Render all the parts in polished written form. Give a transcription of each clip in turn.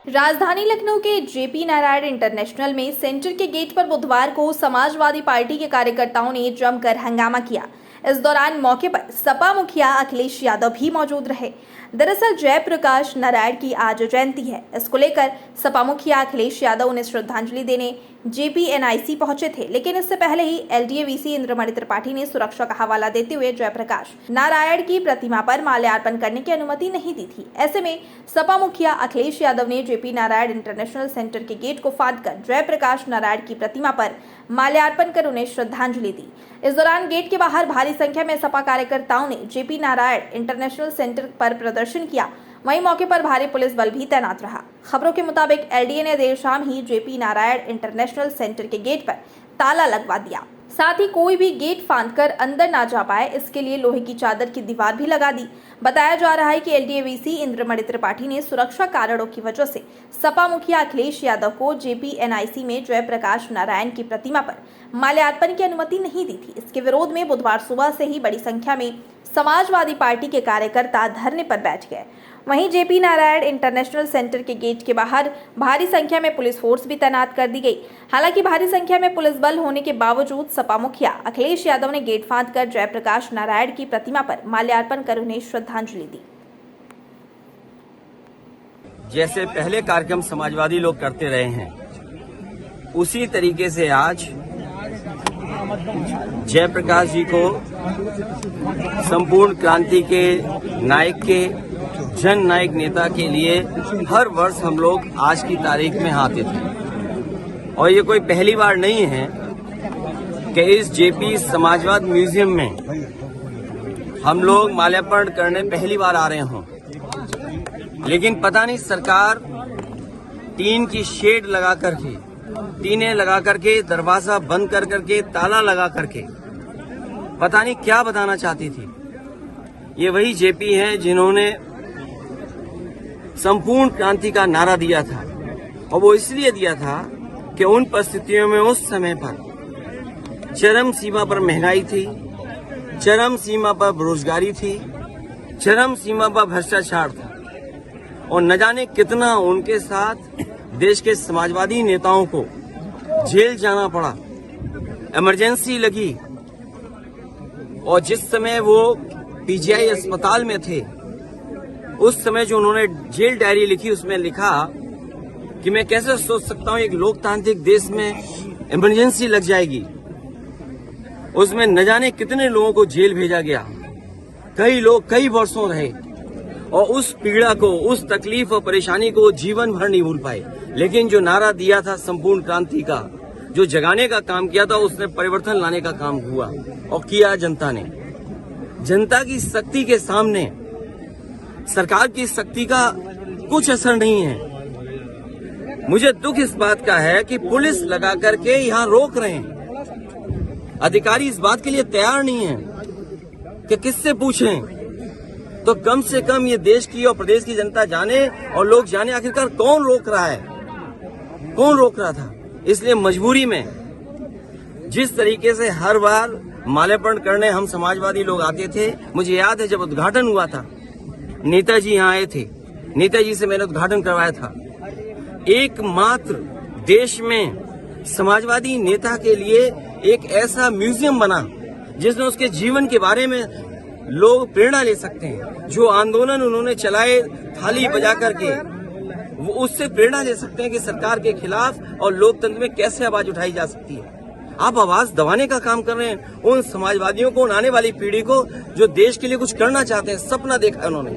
राजधानी लखनऊ के JP Narayan international में सेंटर के गेट पर बुधवार को समाजवादी पार्टी के कार्यकर्ताओं ने जमकर हंगामा किया। इस दौरान मौके पर सपा मुखिया अखिलेश यादव भी मौजूद रहे। दरअसल जयप्रकाश नारायण की आज जयंती है। इसको लेकर सपा मुखिया अखिलेश यादव उन्हें श्रद्धांजलि देने जेपीएनआईसी पहुंचे थे, लेकिन इससे पहले ही एलडीए वीसी इंद्रमणि त्रिपाठी ने सुरक्षा का हवाला देते हुए जयप्रकाश नारायण की प्रतिमा पर माल्यार्पण करने की अनुमति नहीं दी थी। ऐसे में सपा मुखिया अखिलेश यादव ने जेपी नारायण इंटरनेशनल सेंटर के गेट को फाड़कर जयप्रकाश नारायण की प्रतिमा पर माल्यार्पण कर उन्हें श्रद्धांजलि दी। इस दौरान गेट के बाहर भारी संख्या में सपा कार्यकर्ताओं ने जेपी नारायण इंटरनेशनल सेंटर पर प्रदर्शन किया। वहीं मौके पर भारी पुलिस बल भी तैनात रहा। खबरों के मुताबिक एलडीए ने देर शाम ही जेपी नारायण इंटरनेशनल सेंटर के गेट पर ताला लगवा दिया। साथ ही कोई भी गेट फांदकर अंदर ना जा पाए, इसके लिए लोहे की चादर की दीवार भी लगा दी। बताया जा रहा है कि एलडीए वीसी इंद्रमणि त्रिपाठी ने सुरक्षा कारणों की वजह से सपा मुखिया अखिलेश यादव को जेपीएनआईसी में जयप्रकाश नारायण की प्रतिमा पर माल्यार्पण की अनुमति नहीं दी थी। इसके विरोध में बुधवार सुबह से ही बड़ी संख्या में समाजवादी पार्टी के कार्यकर्ता धरने पर बैठ गए। वहीं जेपी नारायण इंटरनेशनल सेंटर के गेट के बाहर भारी संख्या में पुलिस फोर्स भी तैनात कर दी गई। हालांकि भारी संख्या में पुलिस बल होने के बावजूद सपा मुखिया अखिलेश यादव ने गेट फांदकर जयप्रकाश नारायण की प्रतिमा पर माल्यार्पण कर उन्हें श्रद्धांजलि दी। जैसे पहले कार्यक्रम समाजवादी लोग करते रहे हैं, उसी तरीके से आज जयप्रकाश जी को संपूर्ण क्रांति के नायक के जन नायक नेता के लिए हर वर्ष हम लोग आज की तारीख में आते थे। और ये कोई पहली बार नहीं है कि इस जेपी समाजवाद म्यूजियम में हम लोग माल्यार्पण करने पहली बार आ रहे हों। लेकिन पता नहीं सरकार टीन की शेड लगा करके, टीनें लगा करके, दरवाजा बंद कर करके, ताला लगा करके पता नहीं क्या बताना चाहती थी। ये वही जेपी हैं जिन्होंने संपूर्ण क्रांति का नारा दिया था, और वो इसलिए दिया था कि उन परिस्थितियों में उस समय पर चरम सीमा पर महंगाई थी, चरम सीमा पर बेरोजगारी थी, चरम सीमा पर भ्रष्टाचार था, और न जाने कितना उनके साथ देश के समाजवादी नेताओं को जेल जाना पड़ा, इमरजेंसी लगी। और जिस समय वो पीजीआई अस्पताल में थे, उस समय जो उन्होंने जेल डायरी लिखी, उसमें लिखा कि मैं कैसे सोच सकता हूं एक लोकतांत्रिक देश में इमरजेंसी लग जाएगी। उसमें न जाने कितने लोगों को जेल भेजा गया, कई लोग कई वर्षों रहे, और उस पीड़ा को, उस तकलीफ और परेशानी को जीवन भर नहीं भूल पाए। लेकिन जो नारा दिया था संपूर्ण क्रांति का, जो जगाने का काम किया था, उसने परिवर्तन लाने का काम हुआ, और किया जनता ने। जनता की शक्ति के सामने सरकार की शक्ति का कुछ असर नहीं है। मुझे दुख इस बात का है कि पुलिस लगा करके यहाँ रोक रहे हैं। अधिकारी इस बात के लिए तैयार नहीं है कि किससे पूछें। तो कम से कम ये देश की और प्रदेश की जनता जाने और लोग जाने आखिरकार कौन रोक रहा है, कौन रोक रहा था। इसलिए मजबूरी में जिस तरीके से हर बार माल्यार्पण करने हम समाजवादी लोग आते थे, मुझे याद है जब उद्घाटन हुआ था, नेताजी यहाँ आए थे, नेताजी से मैंने उद्घाटन करवाया था। एकमात्र देश में समाजवादी नेता के लिए एक ऐसा म्यूजियम बना जिसमें उसके जीवन के बारे में लोग प्रेरणा ले सकते हैं। जो आंदोलन उन्होंने चलाए थाली बजा करके, वो उससे प्रेरणा ले सकते हैं कि सरकार के खिलाफ और लोकतंत्र में कैसे आवाज उठाई जा सकती है। आप आवाज दबाने का काम कर रहे हैं उन समाजवादियों को, उन आने वाली पीढ़ी को जो देश के लिए कुछ करना चाहते हैं, सपना देखा है उन्होंने।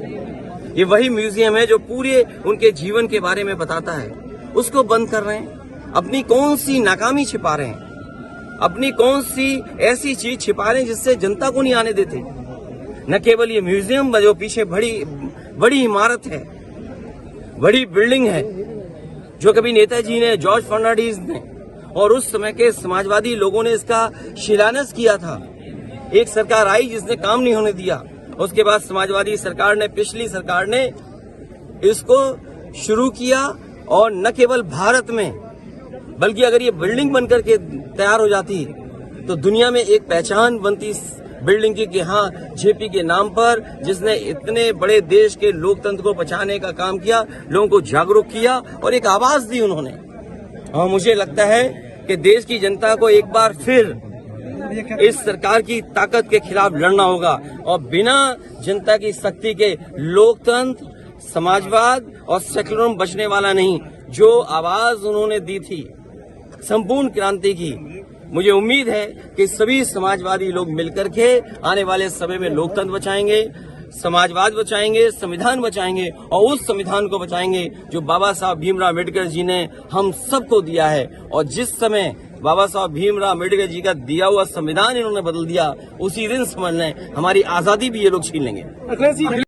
ये वही म्यूजियम है जो पूरे उनके जीवन के बारे में बताता है, उसको बंद कर रहे हैं। अपनी कौन सी नाकामी छिपा रहे हैं, अपनी कौन सी ऐसी चीज छिपा रहे हैं जिससे जनता को नहीं आने देते। न केवल ये म्यूजियम जो पीछे बड़ी इमारत है, बड़ी बिल्डिंग है, जो कभी नेताजी ने, जॉर्ज फर्नांडिस ने और उस समय के समाजवादी लोगों ने इसका शिलान्यास किया था। एक सरकार आई जिसने काम नहीं होने दिया, उसके बाद समाजवादी सरकार ने, पिछली सरकार ने इसको शुरू किया। और न केवल भारत में, बल्कि अगर ये बिल्डिंग बनकर के तैयार हो जाती तो दुनिया में एक पहचान बनती बिल्डिंग की कि हाँ जेपी के नाम पर जिसने इतने बड़े देश के लोकतंत्र को बचाने का काम किया, लोगों को जागरूक किया और एक आवाज दी उन्होंने। और मुझे लगता है कि देश की जनता को एक बार फिर इस सरकार की ताकत के खिलाफ लड़ना होगा और बिना जनता की शक्ति के लोकतंत्र, समाजवाद और सेक्युलरिज्म बचने वाला नहीं। जो आवाज उन्होंने दी थी संपूर्ण क्रांति की, मुझे उम्मीद है कि सभी समाजवादी लोग मिलकर के आने वाले समय में लोकतंत्र बचाएंगे, समाजवाद बचाएंगे, संविधान बचाएंगे और उस संविधान को बचाएंगे जो बाबा साहब भीमराव अम्बेडकर जी ने हम सबको दिया है। और जिस समय बाबा साहब भीमराव अम्बेडकर जी का दिया हुआ संविधान इन्होंने बदल दिया, उसी दिन समझ लें हमारी आजादी भी ये लोग छीन लेंगे।